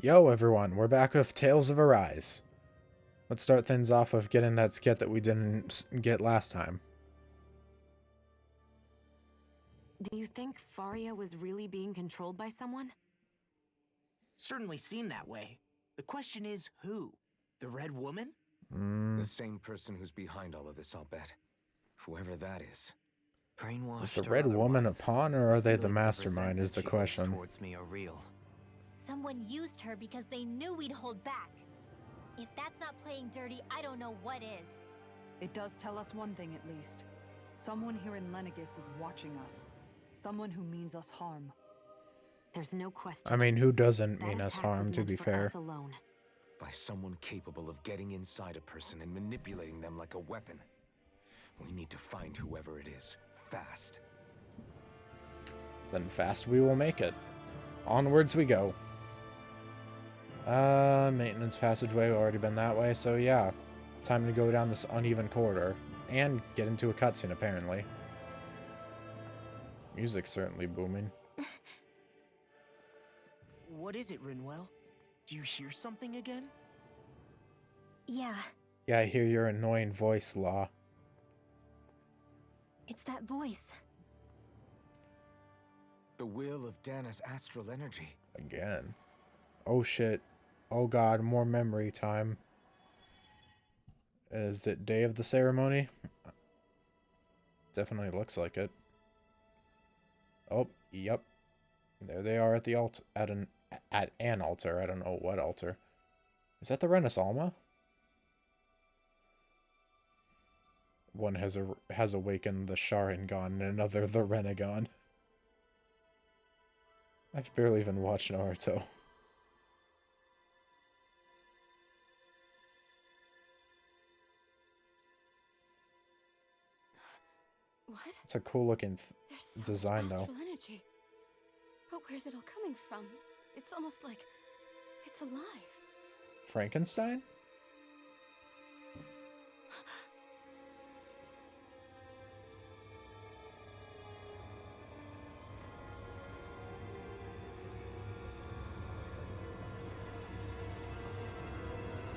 Yo everyone, we're back with Tales of Arise. Let's start things off with getting that skit that we didn't get last time. Do you think Faria was really being controlled by someone? Certainly seemed that way. The question is, who? The Red Woman? The same person who's behind all of this, I'll bet. Whoever that is. Brainwashed Is the or Red Woman a otherwise, pawn or are they the feelings of mastermind is resentment the she holds question. towards me are real. Someone used her because they knew we'd hold back. If that's not playing dirty, I don't know what is. It does tell us one thing at least. Someone here in Lenegis is watching us. Someone who means us harm. There's no question. I mean, who doesn't That mean us attack harm, was to meant be for fair? us alone. By someone capable of getting inside a person and manipulating them like a weapon. We need to find whoever it is, fast. Then fast we will make it. Onwards we go. Maintenance passageway, already been that way, so yeah. Time to go down this uneven corridor. And get into a cutscene, apparently. Music's certainly booming. What is it, Rinwell? Do you hear something again? Yeah, Yeah, I hear your annoying voice, Law. it's that voice. The will of Dana's astral energy. Again. Oh shit. Oh god, more memory time. Is it day of the ceremony? Definitely looks like it. Oh, yep. There they are at the at an altar. I don't know what altar. Is that the Renaissance? One has awakened the Sharingan and another the Renegon. I've barely even watched Naruto. What? It's a cool looking There's so design, much though. astral energy. But where's it all coming from? It's almost like it's alive. Frankenstein?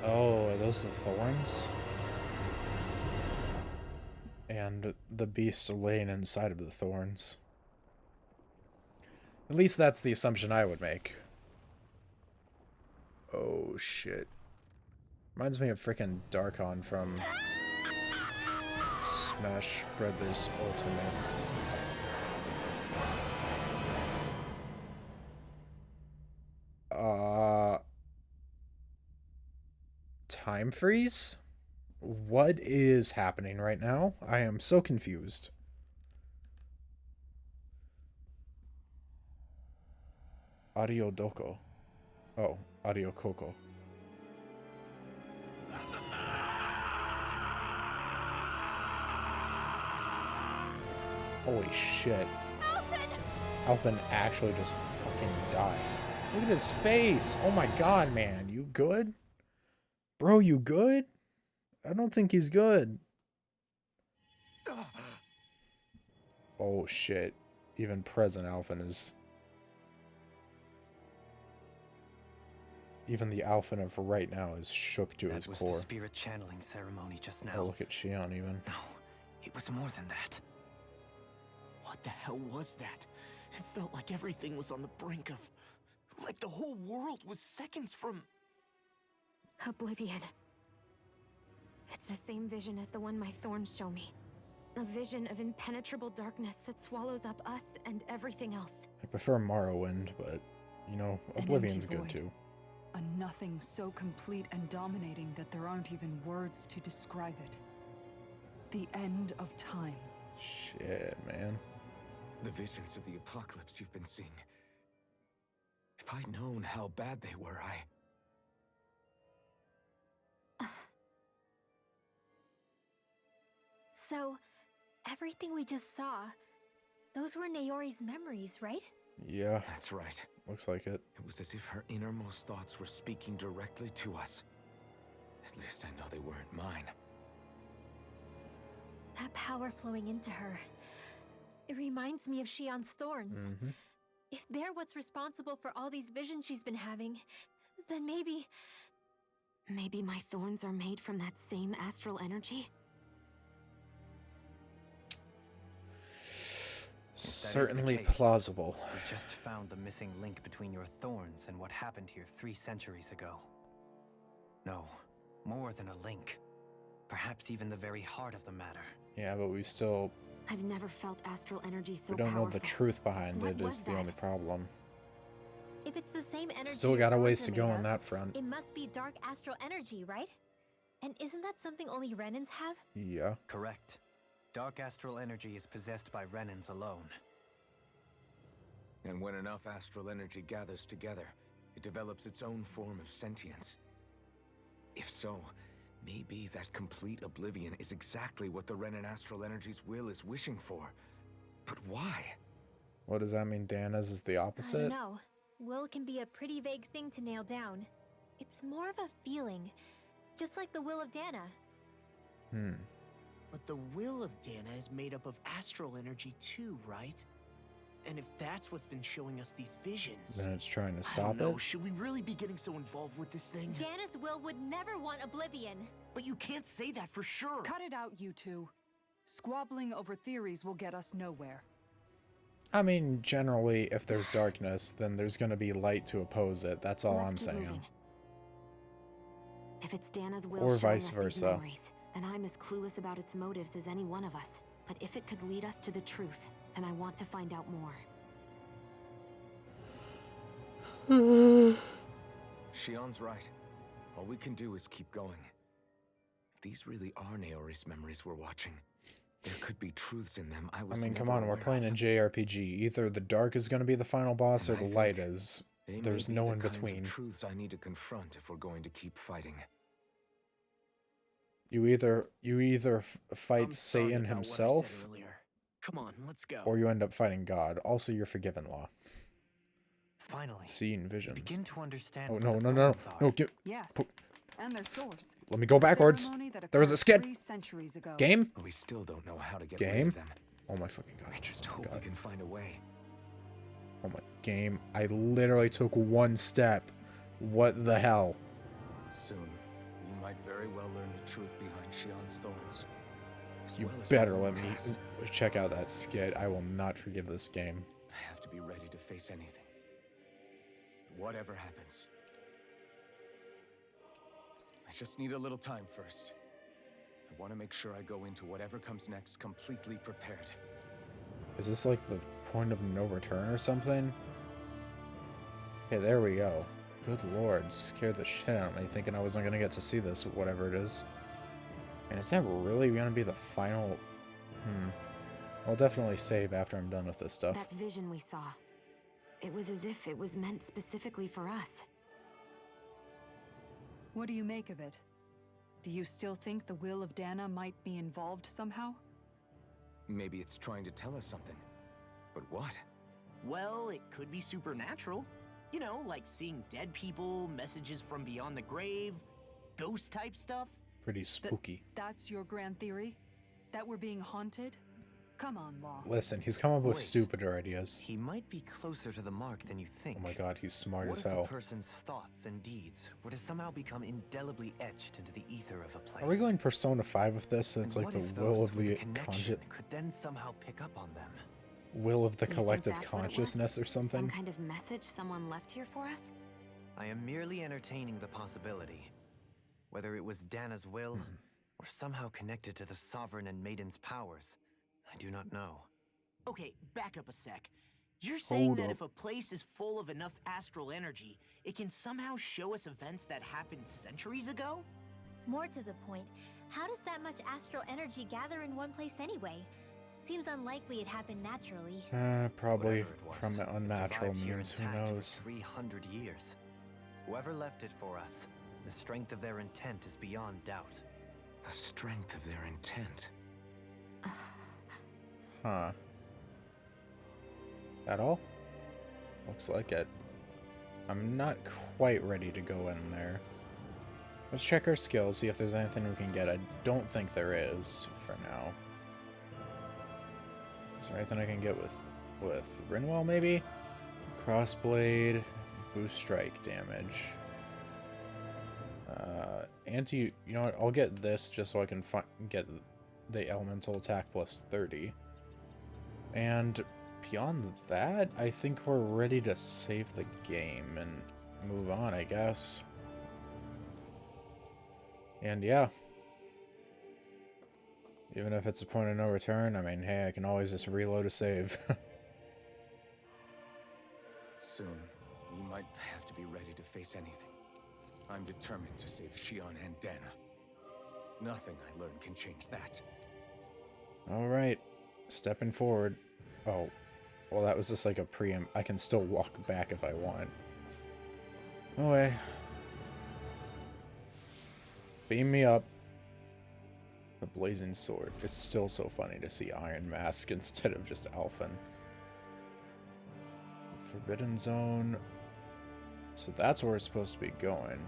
Oh, are those the thorns? And the beast laying inside of the thorns. At least that's the assumption I would make. Oh, shit. Reminds me of frickin' Darkon from Smash Brothers Ultimate. Time freeze? What is happening right now? I am so confused. Audio Doko. Oh, Audio Coco. Holy shit. Alphen actually just fucking died. Look at his face. Oh my god, man. You good? Bro, you good? I don't think he's good. Oh shit. Even present Alphen is... Even the Alphen of right now is shook to his That was core. the spirit channeling ceremony just now. Oh, look at Shion even. No, it was more than that. What the hell was that? It felt like everything was on the brink of... Like the whole world was seconds from... Oblivion. It's the same vision as the one my thorns show me. A vision of impenetrable darkness that swallows up us and everything else. I prefer Morrowind, but, you know, An Oblivion's empty good void. too. A nothing so complete and dominating that there aren't even words to describe it. The end of time. Shit, man. The visions of the apocalypse you've been seeing. If I'd known how bad they were, So, everything we just saw, those were Naori's memories, right? Yeah, That's right. looks like it. It was as if her innermost thoughts were speaking directly to us. At least I know they weren't mine. That power flowing into her. It reminds me of Shion's thorns. Mm-hmm. If they're what's responsible for all these visions she's been having, Then maybe... Maybe my thorns are made from that same astral energy? Certainly case, plausible. We just found the missing link between your thorns and what happened here 3 centuries ago. No, more than a link. Perhaps even the very heart of the matter. Yeah, but we still... I've never felt astral energy so we don't powerful. know the truth behind What it was is the that? only problem. If it's the same energy Still your got a thorns ways are to made go on of, that front. it must be dark astral energy, right? And isn't that something only Renans have? Yeah. Correct. Dark astral energy is possessed by Renans alone. And when enough astral energy gathers together, it develops its own form of sentience. If so, maybe that complete oblivion is exactly what the Renan astral energy's will is wishing for. But why? What does that mean? Dana's is the I don't opposite? know. Will can be a pretty vague thing to nail down. It's more of a feeling, just like the will of Dana. But the will of Dana is made up of astral energy too, right? And if that's what's been showing us these visions... Then it's trying to I stop don't know, it? should we really be getting so involved with this thing? Dana's will would never want oblivion. But you can't say that for sure. Cut it out, you two. Squabbling over theories will get us nowhere. I mean, generally, if there's darkness, then there's gonna be light to oppose it. That's all Let's I'm keep saying. moving. If it's Dana's will Or showing vice us these versa. memories, then I'm as clueless about its motives as any one of us. But if it could lead us to the truth, then I want to find out more. Shion's right. All we can do is keep going. If these really are Naori's memories we're watching, there could be truths in them I I was mean, come never on, we're aware playing a of. JRPG. Either the dark is gonna be the final boss or And I the light think is. They may There's be no the in kinds of between. truths I need to confront if we're going to keep fighting. You either fight I'm sorry Satan about what I said himself, earlier. Come on, let's go. or you end up fighting God. Also, you're forgiven, Law. Finally, Seeing we visions. begin to understand Oh what no, the no, no, thorns no! are. Get, Yes, Pu- and their source. let me go backwards. Ceremony that There was a occurred skid. 3 centuries ago. Game. But we still don't know how to get rid Game. of them. Oh my fucking god! I just Oh my hope we god. can find a way. Oh my game! I literally took one step. What the hell? Soon, we might very well learn the truth behind Shion's thorns. as You well as my better own let me past. check out that skit. I will not forgive this game. I have to be ready to face anything. Whatever happens. I just need a little time first. I want to make sure I go into whatever comes next completely prepared. Is this like the point of no return or something? Okay, there we go. Good lord, scared the shit out of me thinking I wasn't gonna get to see this, whatever it is. And is that really gonna be the final? I'll definitely save after I'm done with this stuff. That vision we saw. It was as if it was meant specifically for us. What do you make of it? Do you still think the will of Dana might be involved somehow? Maybe it's trying to tell us something. But what? Well, it could be supernatural. You know, like seeing dead people, messages from beyond the grave, ghost type stuff. Pretty spooky. That's your grand theory? That we're being haunted? Come on, Law. Listen, he's come up with Wait. stupider ideas. He might be closer to the mark than you think. Oh my god, he's smart What as if hell. a person's thoughts and deeds were to somehow become indelibly etched into the ether of a place? Are we going Persona 5 with this? It's And like what the if will those of with the a connection could then somehow pick up on them? will of the You think collective that's what it was? consciousness or Some something. kind of message someone left here for us? I am merely entertaining the possibility. Whether it was Dana's will, or somehow connected to the Sovereign and Maiden's powers, I do not know. Okay, back up a sec. You're saying Hold that up. if a place is full of enough astral energy, it can somehow show us events that happened centuries ago? More to the point, how does that much astral energy gather in one place anyway? Seems unlikely it happened naturally. Probably Whatever it was, from it unnatural survived here means. Who intact for knows? 300 years. Whoever left it for us, the strength of their intent is beyond doubt. The strength of their intent. Huh. That all? Looks like it. I'm not quite ready to go in there. Let's check our skills, see if there's anything we can get. I don't think there is for now. Is there anything I can get with Rinwell maybe? Crossblade, boost strike damage. You know what? I'll get this just so I can get the elemental attack plus 30. And beyond that, I think we're ready to save the game and move on, I guess. And yeah. Even if it's a point of no return, I mean, hey, I can always just reload a save. Soon, we might have to be ready to face anything. I'm determined to save Shion and Dana. Nothing I learn can change that. Alright. Stepping forward. Oh. Well, that was just like a preempt. I can still walk back if I want. Okay. Beam me up. The blazing sword. It's still so funny to see Iron Mask instead of just Alphen. Forbidden Zone. So that's where we're supposed to be going.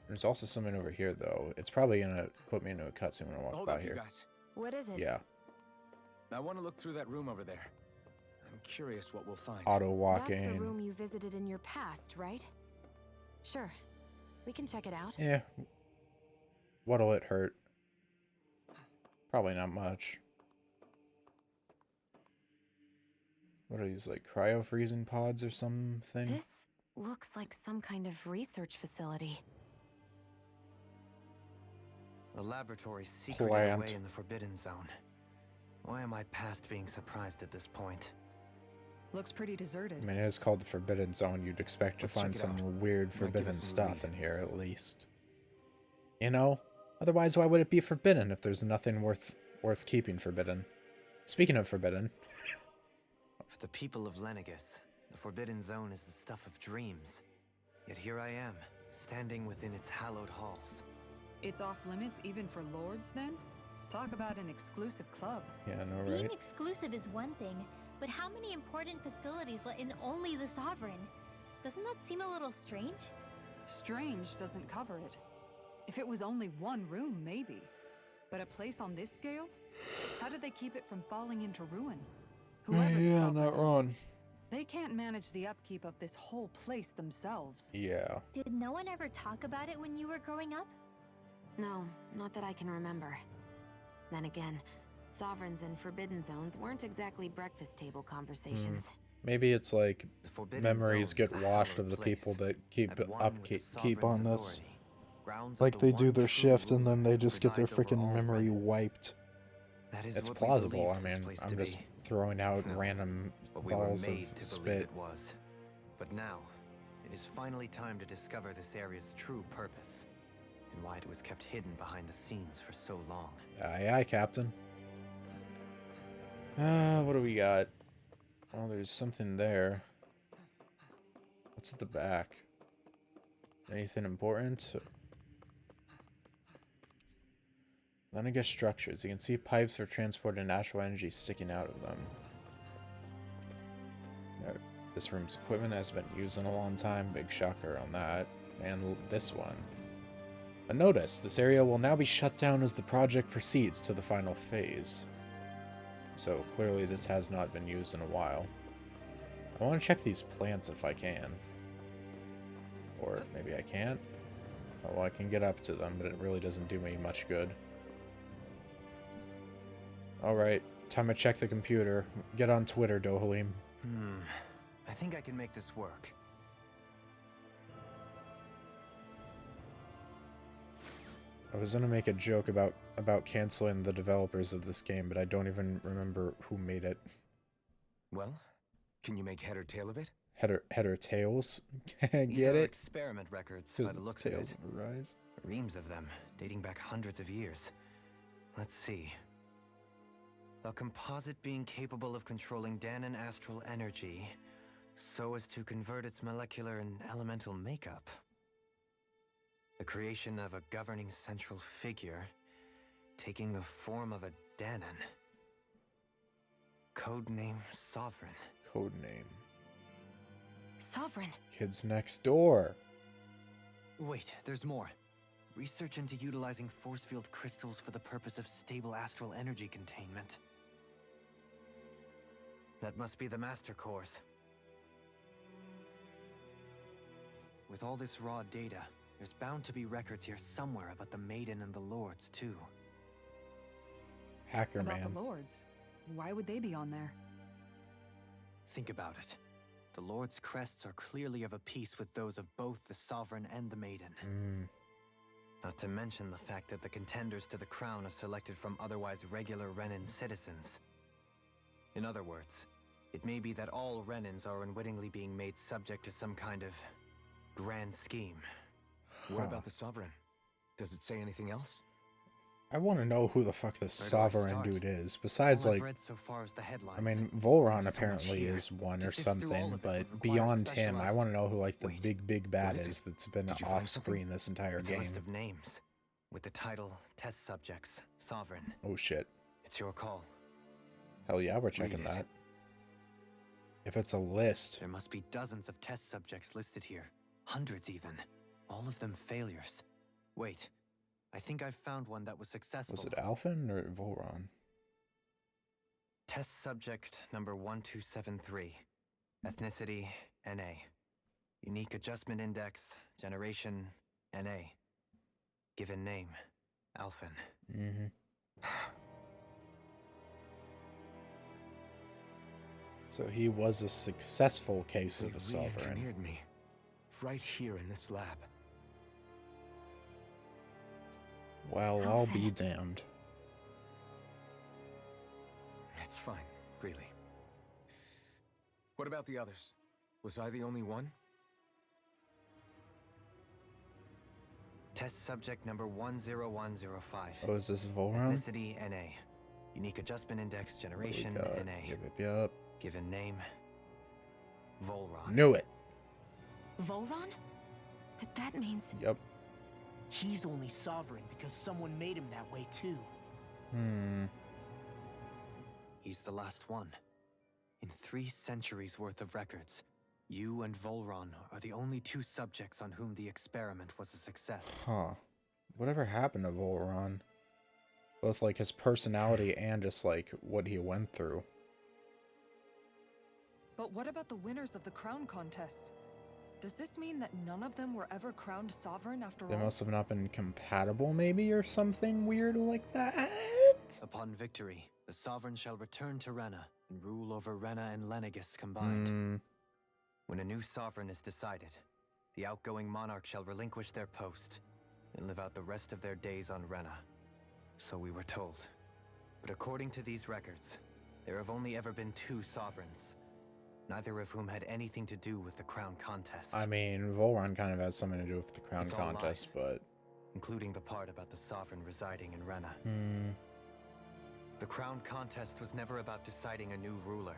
There's also something over here, though. It's probably gonna put me into a cutscene when I walk by here. Guys. What is it? Yeah. I want to look through that room over there. I'm curious what we'll find. Auto walking. That's the room you visited in your past, right? Sure. We can check it out. Yeah. What'll it hurt? Probably not much. What are these, like cryo freezing pods or something? This looks like some kind of research facility. A laboratory secreted away in the Forbidden Zone. Why am I past being surprised at this point? Looks pretty deserted. I mean, it is called the Forbidden Zone. You'd expect to find some weird forbidden stuff in here, at least. You know? Otherwise, why would it be forbidden if there's nothing worth keeping forbidden? Speaking of forbidden... For the people of Lenegis, the Forbidden Zone is the stuff of dreams. Yet here I am, standing within its hallowed halls. It's off limits even for lords, then? Talk about an exclusive club. Yeah, I know, Being right? exclusive is one thing, but how many important facilities let in only the Sovereign? Doesn't that seem a little strange? Strange doesn't cover it. If it was only one room, maybe. But a place on this scale? How do they keep it from falling into ruin? Whoever the Sovereign not is, wrong. they can't manage the upkeep of this whole place themselves. Yeah. Did no one ever talk about it when you were growing up? No, not that I can remember. Then again, sovereigns and forbidden zones weren't exactly breakfast table conversations. Maybe it's like The Forbidden memories Zone get is a washed hallowed of the place, people that keep at one with the keep on Sovereign's this. authority. Grounds of Like the they do one their true shift and ruler then they just get their presides over freaking all memory remnants. wiped. That is It's what we plausible. believed I this mean, place I'm to just be. throwing out No, random But we were balls made of to believe spit. it was. But now, it is finally time to discover this area's true purpose, and why it was kept hidden behind the scenes for so long. Aye, aye, Captain. What do we got? Oh, there's something there. What's at the back? Anything important? Lenegis structures. You can see pipes for transporting natural energy sticking out of them. This room's equipment has been used in a long time. Big shocker on that. And this one. A notice. This area will now be shut down as the project proceeds to the final phase. So clearly this has not been used in a while. I want to check these plants if I can. Or maybe I can't. Oh, well, I can get up to them, but it really doesn't do me much good. Alright, time to check the computer. Get on Twitter, Dohalim. I think I can make this work. I was gonna make a joke about canceling the developers of this game, but I don't even remember who made it. Well, can you make head or tail of it? Header tails? These Get are it? experiment records by the looks of Tails it. of Arise. Reams of them, dating back hundreds of years. Let's see. A composite being capable of controlling Danon astral energy so as to convert its molecular and elemental makeup. The creation of a governing central figure taking the form of a Danon. Codename Sovereign. Codename. Sovereign. Kids Next Door. Wait, there's more. Research into utilizing force field crystals for the purpose of stable astral energy containment. That must be the master course. With all this raw data, There's bound to be records here somewhere about the Maiden and the Lords, too. Hacker About man. the Lords. Why would they be on there? Think about it. The Lord's crests are clearly of a piece with those of both the Sovereign and the Maiden. Not to mention the fact that the contenders to the crown are selected from otherwise regular Renan citizens. In other words, it may be that all Renans are unwittingly being made subject to some kind of grand scheme. What about the Sovereign? Does it say anything else? I want to know who the fuck this Where do I Sovereign start? dude is. Besides, All I've like, read so far is the headlines. I mean, Volron There's so much apparently here. is one To or sift through all something, of it would but require beyond him, I specialized- want to know who, like, the Wait, big bad what is is it? that's been Did you find off screen this entire It's a game. list of names with the title Test Subjects, Sovereign. Oh shit. It's your call. Hell yeah, we're checking it. that. If it's a list, There must be dozens of test subjects listed here. Hundreds even. All of them failures. Wait, I think I found one that was successful. was it Alphen or Volron? Test subject number 1273. Ethnicity, NA. Unique adjustment index, generation, NA. Given name, Alphen. Mm-hmm. So he was a successful case They of a Sovereign. re-engineered me. Right here in this lab. Well, I'll be damned. It's fine, really. What about the others? Was I the only one? Test subject number 10105. Oh, is this Volron? Ethnicity, NA. Unique adjustment index, generation, What we got? NA. Yep. Given name, Volron. Knew it. Volron? But that means... Yep. He's only sovereign because someone made him that way too. He's the last one. In 3 centuries worth of records, you and Volron are the only 2 subjects on whom the experiment was a success. Huh. Whatever happened to Volron? Both, like, his personality and just, like, what he went through. But what about the winners of the crown contests? Does this mean that none of them were ever crowned sovereign after They all? must have not been compatible, maybe, or something weird like that? Upon victory, the sovereign shall return to Rena and rule over Rena and Lenegis combined. When a new sovereign is decided, the outgoing monarch shall relinquish their post and live out the rest of their days on Rena. So we were told. But according to these records, there have only ever been 2 sovereigns, neither of whom had anything to do with the crown contest. I mean, Volron kind of has something to do with the crown It's all contest, but... including the part about the sovereign residing in Rena. The crown contest was never about deciding a new ruler.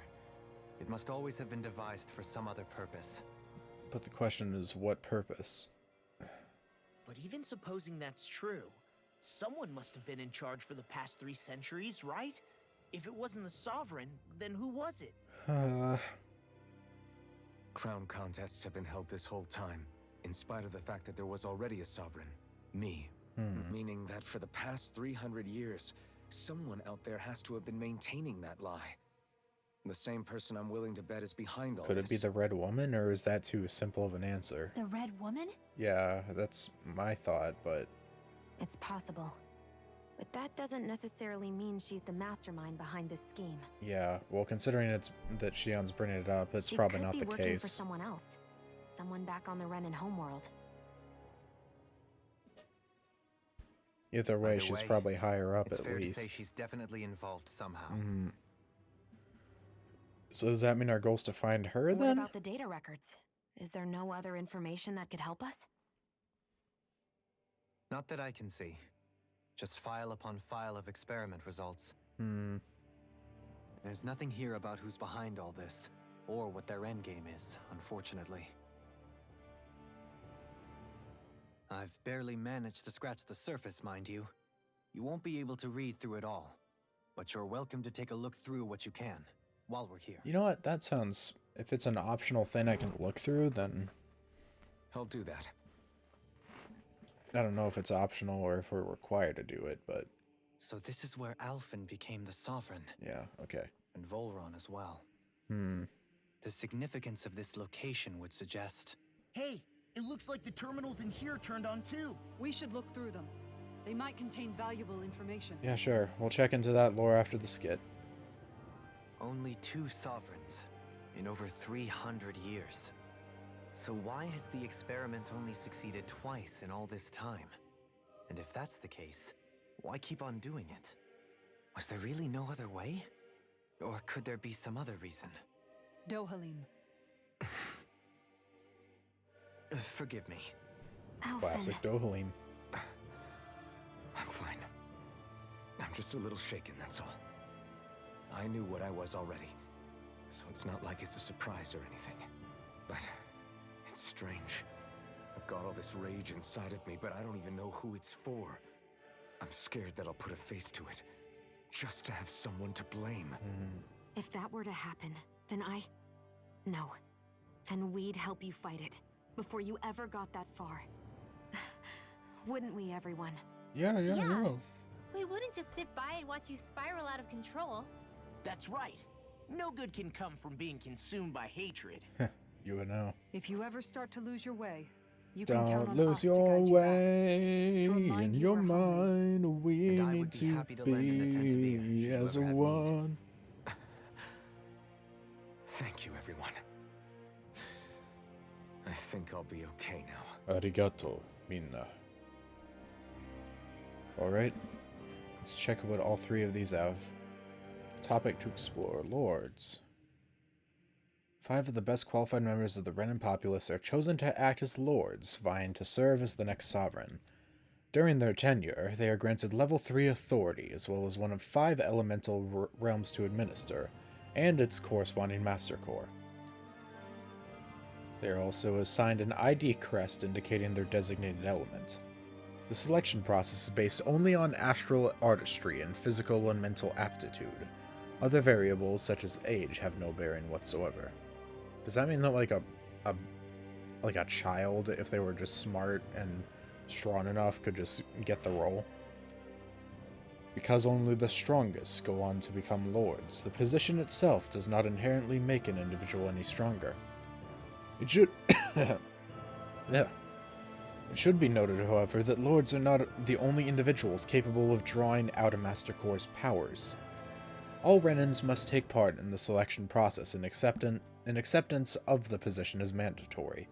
It must always have been devised for some other purpose. But the question is, what purpose? But even supposing that's true, someone must have been in charge for the past 3 centuries, right? If it wasn't the sovereign, then who was it? Crown contests have been held this whole time, in spite of the fact that there was already a sovereign. Me. Meaning that for the past 300 years, someone out there has to have been maintaining that lie. The same person I'm willing to bet is behind all Could this. it be the Red Woman, or is that too simple of an answer? The Red Woman? Yeah, that's my thought, but... It's possible. But that doesn't necessarily mean she's the mastermind behind this scheme. Yeah, well, considering it's that Shion's bringing it up, it's She probably could not be the working for case. someone else. Someone back on the Renan homeworld. Either way, Either she's way, probably higher up It's at fair least. to say she's definitely involved somehow. So does that mean our goal's to find her What then? about the data records? Is there no other information that could help us? Not that I can see. Just file upon file of experiment results. There's nothing here about who's behind all this, or what their endgame is, unfortunately. I've barely managed to scratch the surface, mind you. You won't be able to read through it all, but you're welcome to take a look through what you can, while we're here. You know what? That sounds... If it's an optional thing I can look through, then... I'll do that. I don't know if it's optional or if we're required to do it, but... So this is where Alphen became the Sovereign, Yeah, okay. and Volron as well. The significance of this location would suggest... Hey, It looks like the terminals in here turned on too. We should look through them. They might contain valuable information. Yeah, sure. We'll check into that lore after the skit. Only 2 sovereigns in over 300 years. So why has the experiment only succeeded twice in all this time? And if that's the case, why keep on doing it? Was there really no other way? Or could there be some other reason? Dohalim. Forgive me. Alphen. Classic Dohalim. I'm fine. I'm just a little shaken, that's all. I knew what I was already, so it's not like it's a surprise or anything. But it's strange. I've got all this rage inside of me, but I don't even know who it's for. I'm scared that I'll put a face to it, just to have someone to blame. If that were to happen, then No. Then we'd help you fight it, before you ever got that far. Wouldn't we, everyone? Yeah. We wouldn't just sit by and watch you spiral out of control. That's right. No good can come from being consumed by hatred. You would know. If you ever start to lose your way, you can count Don't on lose us to your guide you way To remind in you your our homies. mind. We And I would need be to happy to lend an attentive ear be should you as ever have need. one. Thank you, everyone. I think I'll be okay now. Arigato, minna. Alright. Let's check what all 3 of these have. Topic to explore. Lords. 5 of the best qualified members of the Renan populace are chosen to act as lords, vying to serve as the next sovereign. During their tenure, they are granted level 3 authority, as well as one of 5 elemental realms to administer, and its corresponding master core. They are also assigned an ID crest indicating their designated element. The selection process is based only on astral artistry and physical and mental aptitude. Other variables, such as age, have no bearing whatsoever. Does that mean that like a child, if they were just smart and strong enough, could just get the role? Because only the strongest go on to become lords, the position itself does not inherently make an individual any stronger. It should yeah. It should be noted, however, that lords are not the only individuals capable of drawing out a Master Core's powers. All Renans must take part in the selection process, and acceptance of the position is mandatory.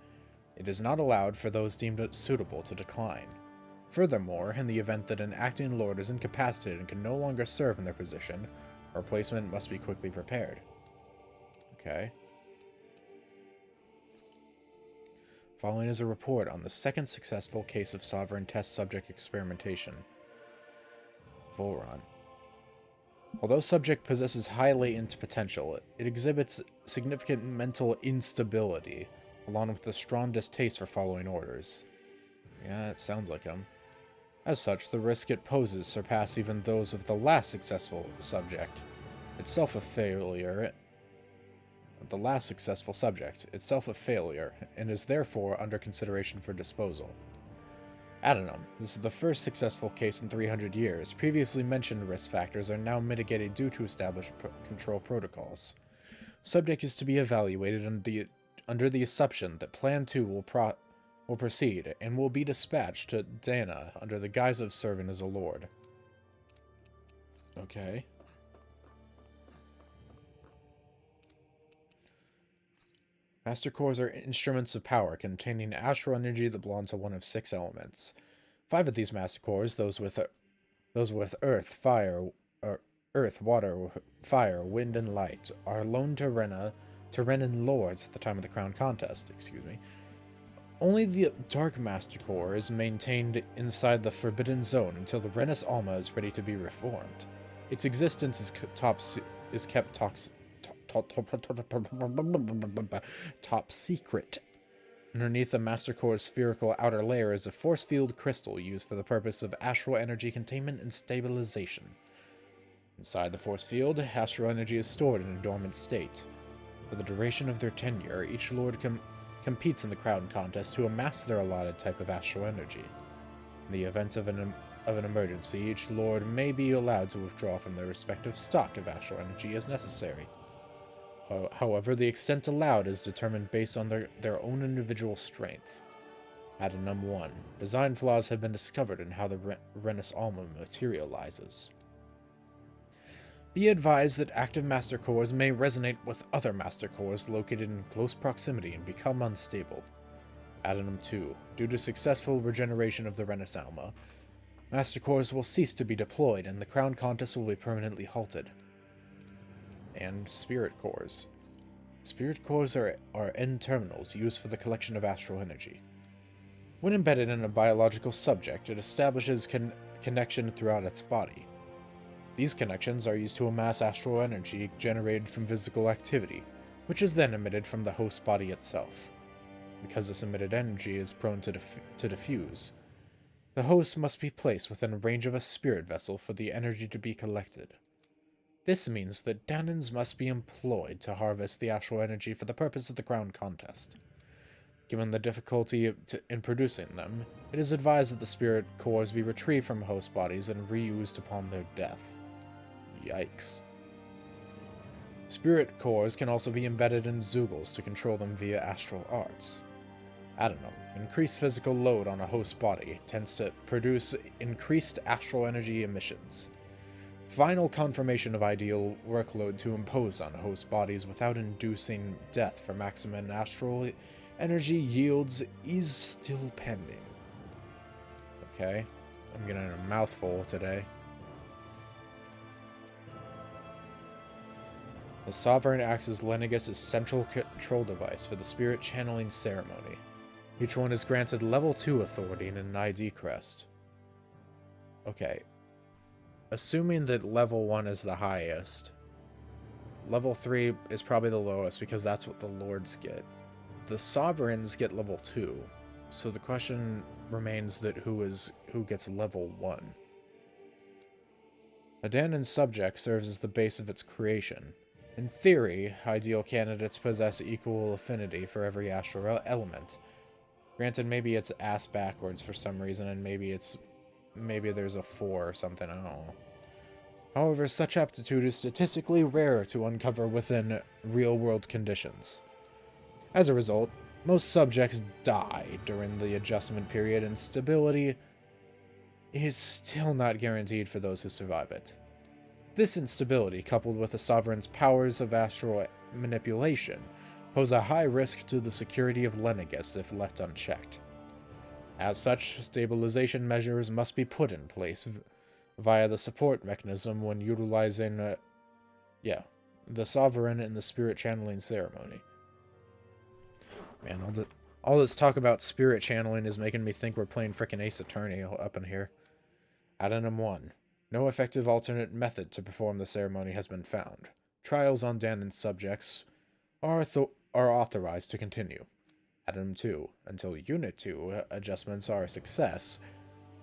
It is not allowed for those deemed suitable to decline. Furthermore, in the event that an acting lord is incapacitated and can no longer serve in their position, a replacement must be quickly prepared. Okay. Following is a report on the second successful case of sovereign test subject experimentation. Volron. Although subject possesses high latent potential, it exhibits significant mental instability, along with a strong distaste for following orders. Yeah, it sounds like him. As such, the risk it poses surpass even those of the last successful subject, itself a failure, and is therefore under consideration for disposal. Adenum. This is the first successful case in 300 years. Previously mentioned risk factors are now mitigated due to established control protocols. Subject is to be evaluated under the assumption that Plan 2 will proceed and will be dispatched to Dana under the guise of serving as a lord. Okay. Master cores are instruments of power containing astral energy that belong to one of 6 elements. 5 of these master cores, those with earth, water, fire, wind, and light, are loaned to Renan lords at the time of the crown contest. Only the Dark Master Core is maintained inside the Forbidden Zone until the Renus Alma is ready to be reformed. Its existence is kept top secret. Underneath the Master Core's spherical outer layer is a force field crystal used for the purpose of astral energy containment and stabilization. Inside the force field, astral energy is stored in a dormant state. For the duration of their tenure, each lord competes in the crown contest to amass their allotted type of astral energy. In the event of an emergency, each lord may be allowed to withdraw from their respective stock of astral energy as necessary. However, the extent allowed is determined based on their own individual strength. Addendum 1. Design flaws have been discovered in how the Renis Alma materializes. Be advised that active master cores may resonate with other master cores located in close proximity and become unstable. Addendum 2. Due to successful regeneration of the Renis Alma, master cores will cease to be deployed and the crown contest will be permanently halted. And spirit cores. Spirit cores are end terminals used for the collection of astral energy. When embedded in a biological subject, it establishes connection throughout its body. These connections are used to amass astral energy generated from physical activity, which is then emitted from the host body itself. Because this emitted energy is prone to diffuse, the host must be placed within range of a spirit vessel for the energy to be collected. This means that Danans must be employed to harvest the astral energy for the purpose of the crown contest. Given the difficulty in producing them, it is advised that the spirit cores be retrieved from host bodies and reused upon their death. Yikes. Spirit cores can also be embedded in Zeugles to control them via astral arts. Addendum. Increased physical load on a host body tends to produce increased astral energy emissions. Final confirmation of ideal workload to impose on host bodies without inducing death for maximum astral energy yields is still pending. Okay, I'm getting a mouthful today. The Sovereign acts as Lenegis' central control device for the spirit channeling ceremony. Each one is granted level 2 authority and an ID crest. Okay. Assuming that level 1 is the highest, level 3 is probably the lowest because that's what the lords get. The sovereigns get level 2, so the question remains that who gets level 1. A Danan subject serves as the base of its creation. In theory, ideal candidates possess equal affinity for every astral element. Granted, maybe it's ass backwards for some reason, and maybe there's a 4 or something, I don't know. However, such aptitude is statistically rare to uncover within real-world conditions. As a result, most subjects die during the adjustment period, and stability is still not guaranteed for those who survive it. This instability, coupled with the Sovereign's powers of astral manipulation, pose a high risk to the security of Lenegis if left unchecked. As such, stabilization measures must be put in place via the support mechanism when utilizing the Sovereign in the spirit channeling ceremony. Man, all this talk about spirit channeling is making me think we're playing frickin' Ace Attorney up in here. Addendum 1. No effective alternate method to perform the ceremony has been found. Trials on Danan subjects are authorized to continue. Addendum 2. Until Unit 2 adjustments are a success,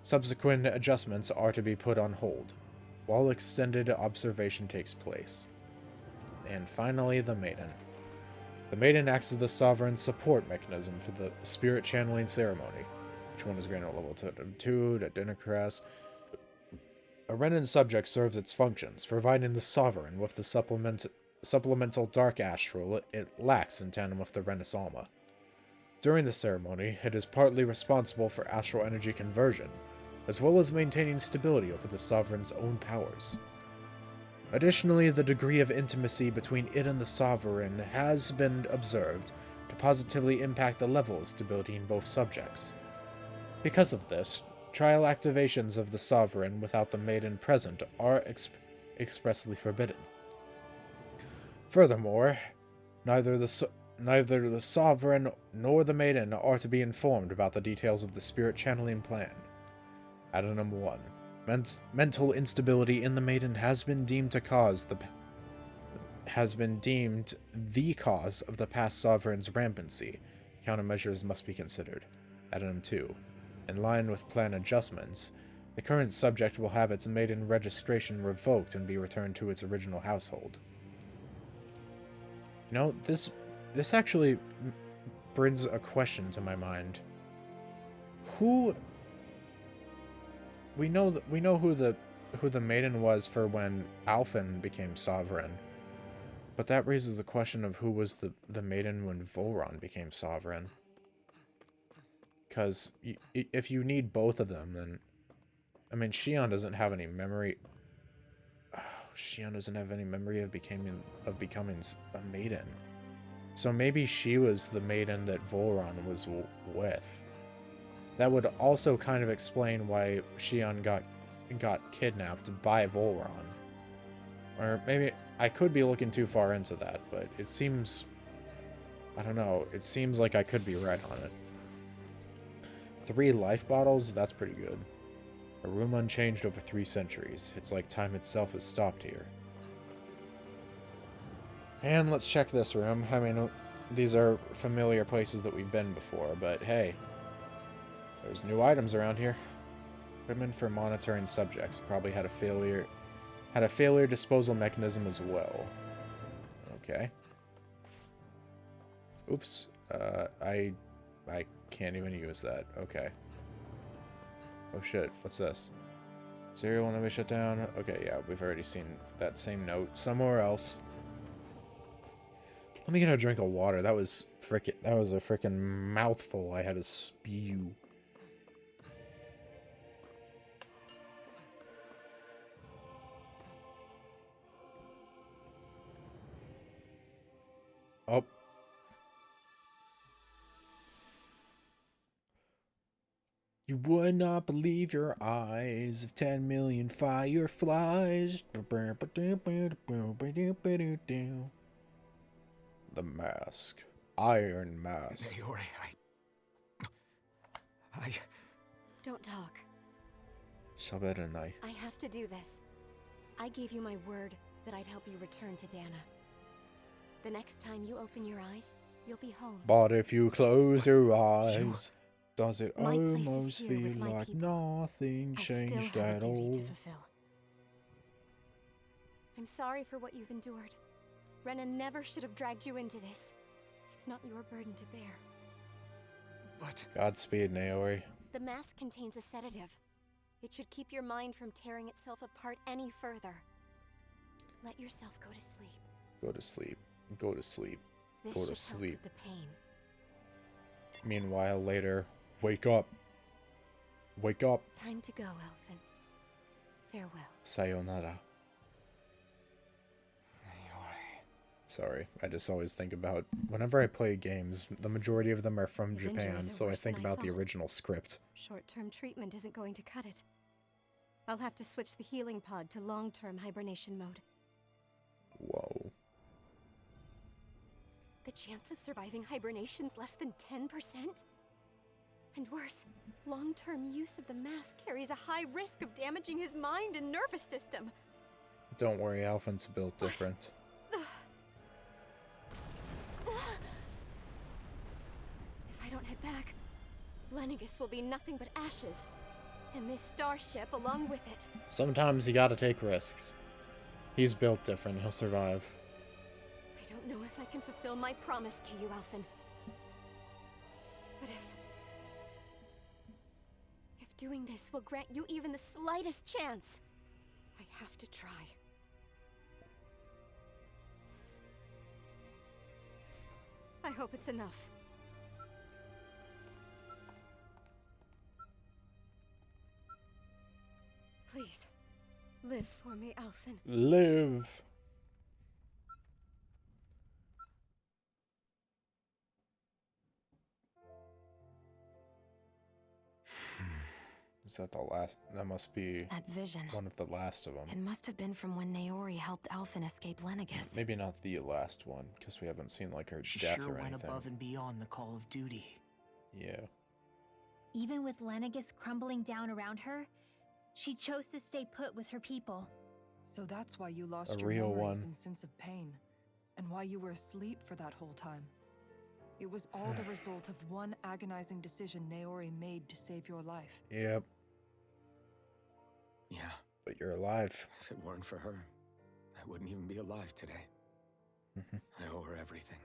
subsequent adjustments are to be put on hold, while extended observation takes place. And finally, the Maiden. The Maiden acts as the Sovereign's support mechanism for the spirit channeling ceremony. Each one is granted level 2 to dinner crest. A Renan subject serves its functions, providing the Sovereign with the supplemental dark astral it lacks in tandem with the Renis Alma. During the ceremony, it is partly responsible for astral energy conversion, as well as maintaining stability over the Sovereign's own powers. Additionally, the degree of intimacy between it and the Sovereign has been observed to positively impact the level of stability in both subjects. Because of this, trial activations of the Sovereign without the Maiden present are expressly forbidden. Furthermore, neither the Sovereign nor the Maiden are to be informed about the details of the spirit channeling plan. Addendum 1. Mental instability in the Maiden has been deemed the cause of the past Sovereign's rampancy. Countermeasures must be considered. Addendum 2. In line with plan adjustments, the current subject will have its Maiden registration revoked and be returned to its original household. You know, this actually brings a question to my mind. We know who the Maiden was for when Alphen became Sovereign, but that raises the question of who was the Maiden when Volron became Sovereign. because if you need both of them, then I mean, Shion doesn't have any memory. Oh, Shion doesn't have any memory of becoming a maiden. So maybe she was the maiden that Volron was with. That would also kind of explain why Shion got kidnapped by Volron. Or maybe I could be looking too far into that, but it seems, I don't know, it seems like I could be right on it. 3 life bottles, that's pretty good. A room unchanged over 3 centuries. It's like time itself has stopped here. And let's check this room. I mean, these are familiar places that we've been before, but hey, there's new items around here. Equipment for monitoring subjects. Probably had a failure disposal mechanism as well. Okay. Oops. I can't even use that. Okay. Oh shit, what's this? Serial will never shut down. Okay, yeah, we've already seen that same note somewhere else. Let me get a drink of water. That was a freaking mouthful I had to spew. Oh. You would not believe your eyes of 10 million fireflies. The mask. Iron Mask. Naori, I... Don't talk. Saberanai. I have to do this. I gave you my word that I'd help you return to Dana. The next time you open your eyes, you'll be home. But if you close your eyes, does it My place is almost here feel with my like people. nothing I still changed have a at duty all? to fulfill. I'm sorry for what you've endured. Renan never should have dragged you into this. It's not your burden to bear. But... Godspeed, Naori. The mask contains a sedative. It should keep your mind from tearing itself apart any further. Let yourself go to sleep. Go to sleep. Go to sleep. This Go to should help sleep. with the pain. Meanwhile, later, wake up. Wake up. Time to go, Elfin. Farewell. Sayonara. Sorry, I just always think about, whenever I play games, the majority of them are from His Japan, injuries are so I worse think than I about the thought. original script. Short-term treatment isn't going to cut it. I'll have to switch the healing pod to long-term hibernation mode. Whoa. The chance of surviving hibernation's less than 10%? And worse, long-term use of the mask carries a high risk of damaging his mind and nervous system. Don't worry, Alphin's built different. If I don't head back, Lennigus will be nothing but ashes. And this starship along with it. Sometimes you gotta take risks. He's built different, he'll survive. I don't know if I can fulfill my promise to you, Alphin. But if doing this will grant you even the slightest chance, I have to try. I hope it's enough. Please, live for me, Alphin. Live! Is that the last? That must be That vision. one of the last of them. It must have been from when Naori helped Alphin escape Lennigus. Maybe not the last one, because we haven't seen like her She death sure or went anything. above and beyond the call of duty. Yeah. Even with Lennigus crumbling down around her, she chose to stay put with her people. So that's why you lost A your real memories one. and sense of pain, and why you were asleep for that whole time. It was all the result of one agonizing decision Naori made to save your life. Yep. Yeah, But you're alive. if it weren't for her, I wouldn't even be alive today. I owe her everything.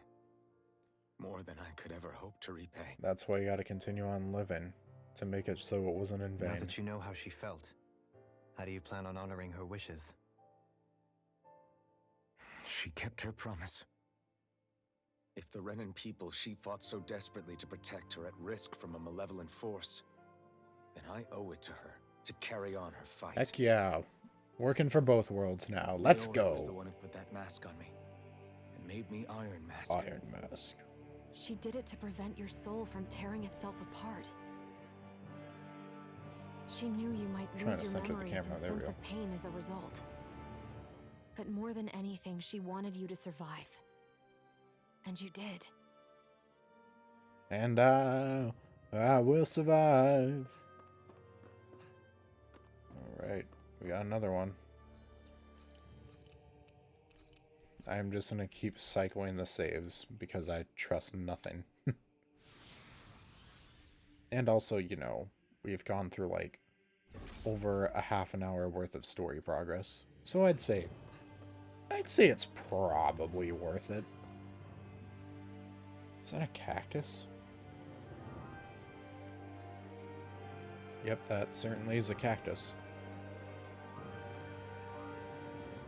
More than I could ever hope to repay. That's why you gotta continue on living. To make it so it wasn't in Now vain. that you know how she felt, how do you plan on honoring her wishes? She kept her promise. If the Renan people she fought so desperately to protect are at risk from a malevolent force, then I owe it to her to carry on her fight. Heck yeah. Working for both worlds now. Let's Leora was the go. one who put that mask on me and made me Iron Mask. Iron Mask. She did it to prevent your soul from tearing itself apart. She knew you might Trying lose to your center the memories camera. and There we sense go. of pain as a result. But more than anything, she wanted you to survive. And you did. And I will survive. Alright, we got another one. I'm just gonna keep cycling the saves because I trust nothing. And also, you know, we've gone through like over a half an hour worth of story progress. So I'd say it's probably worth it. Is that a cactus? Yep, that certainly is a cactus.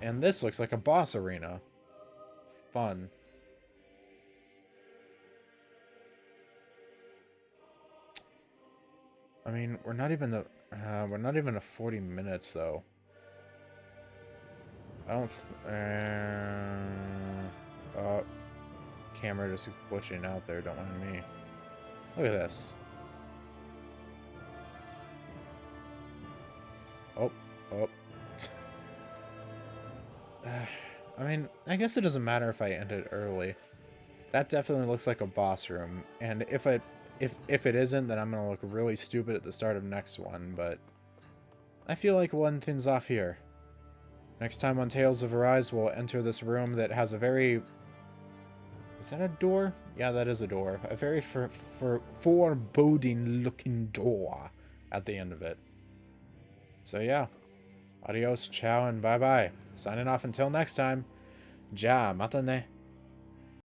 And this looks like a boss arena. Fun. I mean, we're not even at 40 minutes though. I don't. Camera just glitching out there. Don't mind me. Look at this. Oh. I mean, I guess it doesn't matter if I end it early. That definitely looks like a boss room, and if it isn't, then I'm gonna look really stupid at the start of next one. But I feel like one thing's off here. Next time on Tales of Arise, we'll enter this room that has a very... Is that a door? Yeah, that is a door. A very foreboding-looking door at the end of it. So yeah. Adios, ciao, and bye-bye. Signing off until next time. Ja, mata ne.